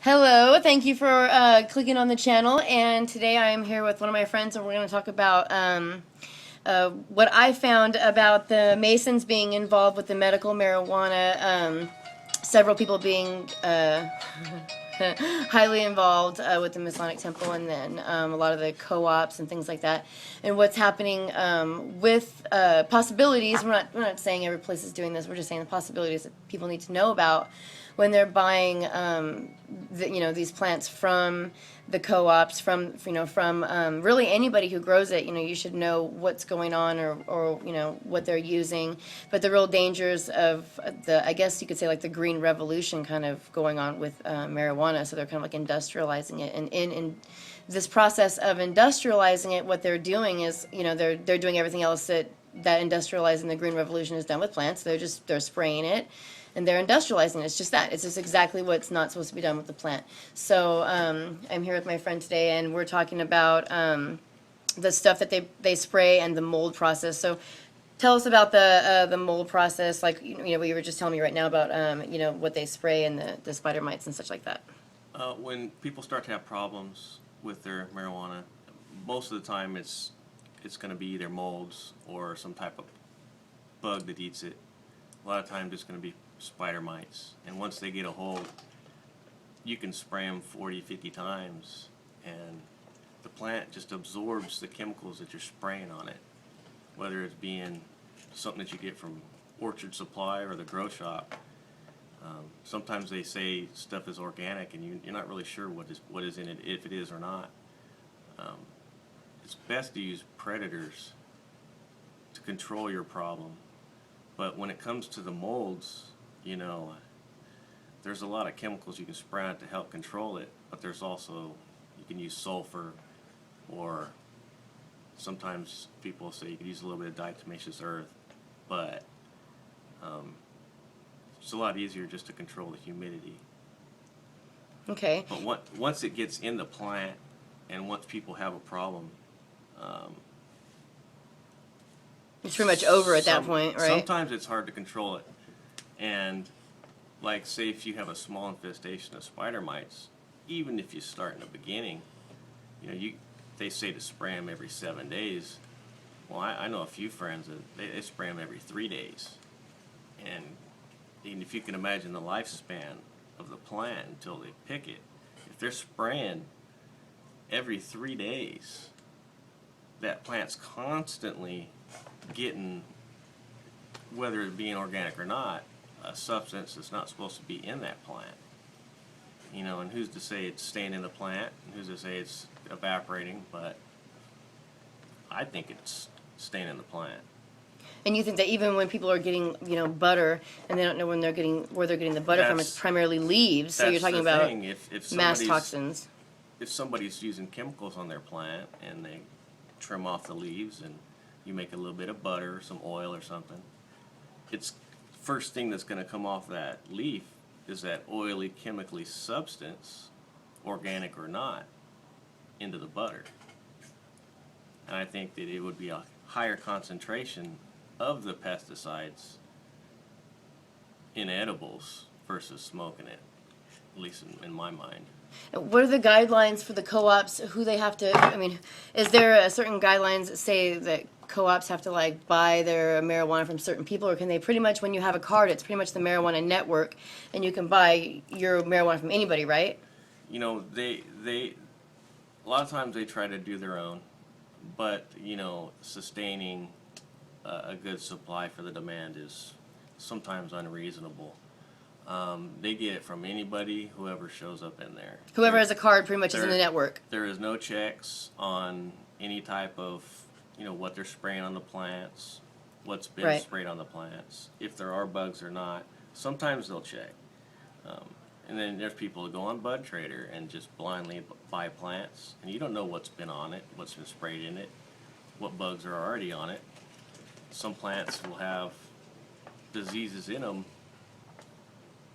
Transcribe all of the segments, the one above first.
Hello, thank you for clicking on the channel. And today I am here with one of my friends, and we're going to talk about what I found about the Masons being involved with the medical marijuana. Several people being highly involved with the Masonic Temple, and then a lot of the co-ops and things like that. And what's happening with possibilities. We're not saying every place is doing this. We're just saying the possibilities that people need to know about when they're buying, these plants from the co-ops, from really anybody who grows it. You should know what's going on, or what they're using. But the real dangers of I guess you could say, like, the green revolution kind of going on with marijuana. So they're kind of like industrializing it, and in this process of industrializing it, what they're doing is, they're doing everything else that industrializing the green revolution is done with plants. They're spraying it, and they're industrializing it. It's just that. It's just exactly what's not supposed to be done with the plant. So I'm here with my friend today, and we're talking about the stuff that they spray and the mold process. So tell us about the mold process, like what you were just telling me right now about what they spray and the spider mites and such like that. When people start to have problems with their marijuana, most of the time it's going to be either molds or some type of bug that eats it. A lot of times it's going to be spider mites, and once they get a hold, you can spray them 40-50 times, and the plant just absorbs the chemicals that you're spraying on it, whether it's being something that you get from Orchard Supply or the grow shop. Sometimes they say stuff is organic, and you're not really sure what is in it, if it is or not. It's best to use predators to control your problem. But when it comes to the molds, there's a lot of chemicals you can spray on it to help control it, but there's also, you can use sulfur, or sometimes people say you can use a little bit of diatomaceous earth, but it's a lot easier just to control the humidity. Okay. But once it gets in the plant, and once people have a problem, it's pretty much over at that point, right? Sometimes it's hard to control it. And, like, say if you have a small infestation of spider mites, even if you start in the beginning, they say to spray them every 7 days. Well, I know a few friends that they spray them every 3 days. And if you can imagine the lifespan of the plant until they pick it, if they're spraying every 3 days, that plant's constantly getting, whether it being organic or not, a substance that's not supposed to be in that plant. And who's to say it's staying in the plant, and who's to say it's evaporating, but I think it's staying in the plant. And you think that even when people are getting, butter, and they don't know where they're getting the butter from, it's primarily leaves. So you're talking about mass toxins. If somebody's using chemicals on their plant and they trim off the leaves and you make a little bit of butter, some oil or something, it's first thing that's going to come off that leaf is that oily, chemically substance, organic or not, into the butter. And I think that it would be a higher concentration of the pesticides in edibles versus smoking it, at least in my mind. What are the guidelines for the co-ops, who they have to, is there a certain guidelines that say that co-ops have to, like, buy their marijuana from certain people, or can they pretty much, when you have a card, it's pretty much the marijuana network, and you can buy your marijuana from anybody, right? They a lot of times they try to do their own, but, sustaining a good supply for the demand is sometimes unreasonable. They get it from anybody, whoever shows up in there. Whoever has a card pretty much is in the network. There is no checks on any type of, what they're spraying on the plants, what's been sprayed on the plants, if there are bugs or not. Sometimes they'll check. And then there's people who go on Bud Trader and just blindly buy plants, and you don't know what's been on it, what's been sprayed in it, what bugs are already on it. Some plants will have diseases in them,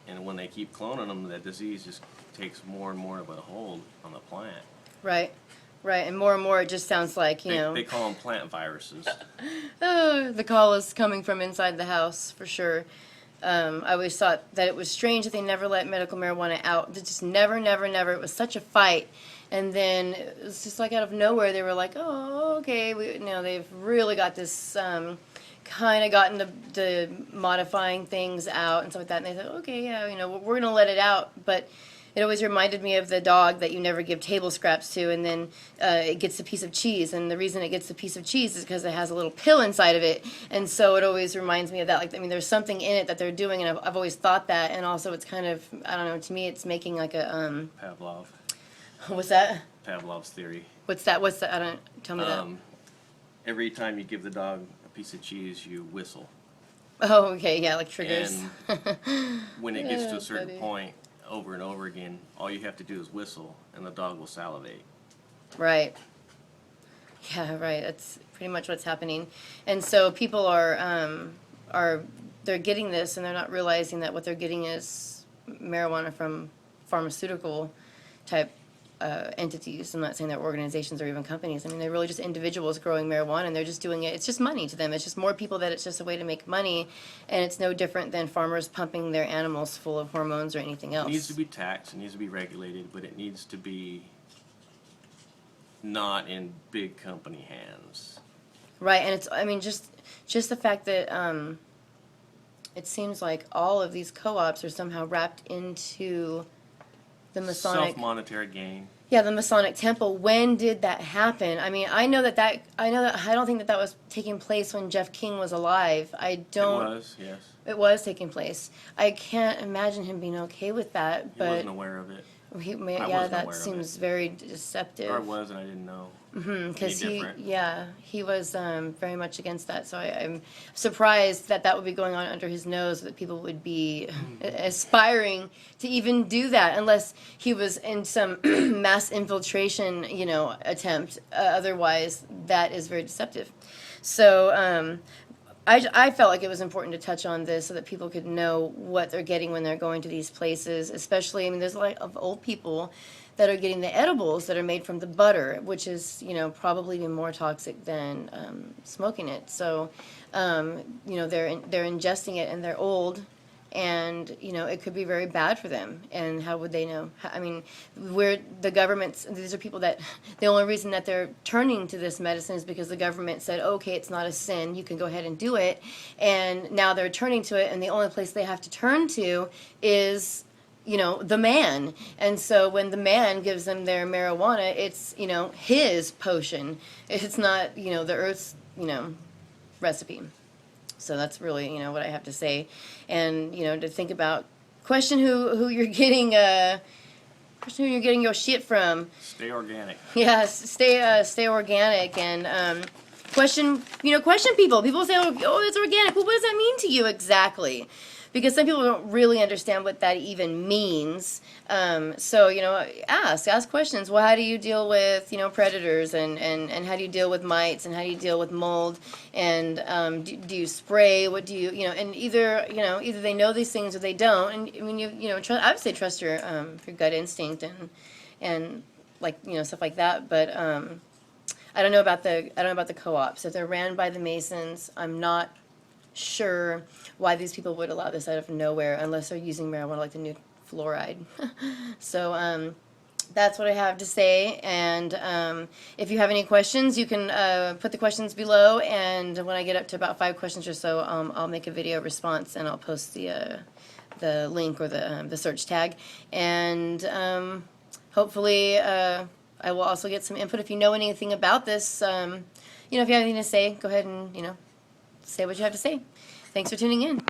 and when they keep cloning them, that disease just takes more and more of a hold on the plant. Right, and more it just sounds like, They call them plant viruses. The call is coming from inside the house, for sure. I always thought that it was strange that they never let medical marijuana out. They just never, never, never. It was such a fight. And then it was just like out of nowhere, they were like, oh, okay, they've really got this, kind of gotten the modifying things out and stuff like that. And they thought, okay, yeah, we're going to let it out. But it always reminded me of the dog that you never give table scraps to, and then it gets a piece of cheese. And the reason it gets a piece of cheese is because it has a little pill inside of it. And so it always reminds me of that. Like, I mean, there's something in it that they're doing, and I've always thought that. And also, it's kind of, I don't know, to me, it's making like a Pavlov. What's that? Pavlov's theory. What's that? What's that? I don't. Tell me that. Every time you give the dog a piece of cheese, you whistle. Oh, okay, yeah, like triggers. And when it gets to Yeah, a certain funny. point, over and over again, all you have to do is whistle, and the dog will salivate. Right. Yeah, right. That's pretty much what's happening. And so people are they're getting this, and they're not realizing that what they're getting is marijuana from pharmaceutical type entities. I'm not saying they're organizations or even companies. I mean, they're really just individuals growing marijuana, and they're just doing it. It's just money to them. It's just more people that it's just a way to make money, and it's no different than farmers pumping their animals full of hormones or anything else. It needs to be taxed, it needs to be regulated, but it needs to be not in big company hands. Right, and it's, I mean, just the fact that it seems like all of these co-ops are somehow wrapped into the Masonic, Self-monetary gain. yeah, the Masonic temple. When did that happen? I mean, I don't think that was taking place when Jeff King was alive. I don't. It was, yes. It was taking place. I can't imagine him being okay with that, He but wasn't aware of it. yeah, wasn't that aware of seems it. very deceptive. Or I was, and I didn't know. Because Any different. he was very much against that. So I'm surprised that would be going on under his nose, that people would be aspiring to even do that, unless he was in some mass infiltration, attempt. Otherwise, that is very deceptive. So I felt like it was important to touch on this so that people could know what they're getting when they're going to these places. Especially, I mean, there's a lot of old people that are getting the edibles that are made from the butter, which is, probably even more toxic than smoking it. So, they're ingesting it, and they're old, and it could be very bad for them. And how would they know? I mean, the government's, these are people that the only reason that they're turning to this medicine is because the government said, okay, it's not a sin, you can go ahead and do it. And now they're turning to it, and the only place they have to turn to is the man. And so when the man gives them their marijuana, it's, his potion. It's not, the earth's, recipe. So that's really, what I have to say. And, to think about, question who you're getting, your shit from. Stay organic. Yeah, stay organic, and question people. People say, oh, it's organic. Well, what does that mean to you exactly? Because some people don't really understand what that even means. So, ask questions. Well, how do you deal with, predators, and how do you deal with mites, and how do you deal with mold, and do you spray? What do you, and either they know these things or they don't. And I mean, I would say trust your gut instinct and like, stuff like that. But I don't know about the co-ops. If they're ran by the Masons, I'm not sure why these people would allow this out of nowhere unless they're using marijuana like the new fluoride. So that's what I have to say. And if you have any questions, you can put the questions below. And when I get up to about 5 questions or so, I'll make a video response, and I'll post the link or the search tag. And hopefully I will also get some input. If you know anything about this, if you have anything to say, go ahead and, say what you have to say. Thanks for tuning in.